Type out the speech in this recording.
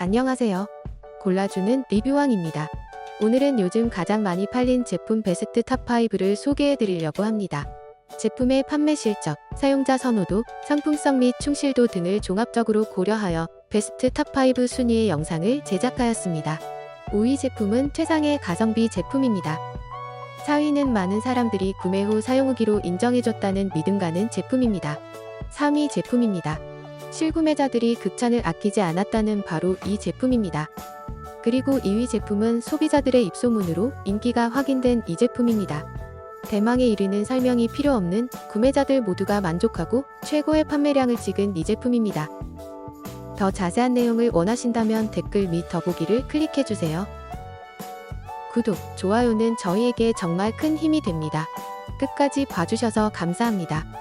안녕하세요. 골라주는 리뷰왕입니다. 오늘은 요즘 가장 많이 팔린 제품 베스트 탑5를 소개해드리려고 합니다. 제품의 판매 실적, 사용자 선호도, 상품성 및 충실도 등을 종합적으로 고려하여 베스트 탑5 순위의 영상을 제작하였습니다. 5위 제품은 최상의 가성비 제품입니다. 4위는 많은 사람들이 구매 후 사용 후기로 인정해줬다는 믿음 가는 제품입니다. 3위 제품입니다. 실구매자들이 극찬을 아끼지 않았다는 바로 이 제품입니다. 그리고 2위 제품은 소비자들의 입소문으로 인기가 확인된 이 제품입니다. 대망에 이르는 설명이 필요 없는 구매자들 모두가 만족하고 최고의 판매량을 찍은 이 제품입니다. 더 자세한 내용을 원하신다면 댓글 및 더보기를 클릭해주세요. 구독, 좋아요는 저희에게 정말 큰 힘이 됩니다. 끝까지 봐주셔서 감사합니다.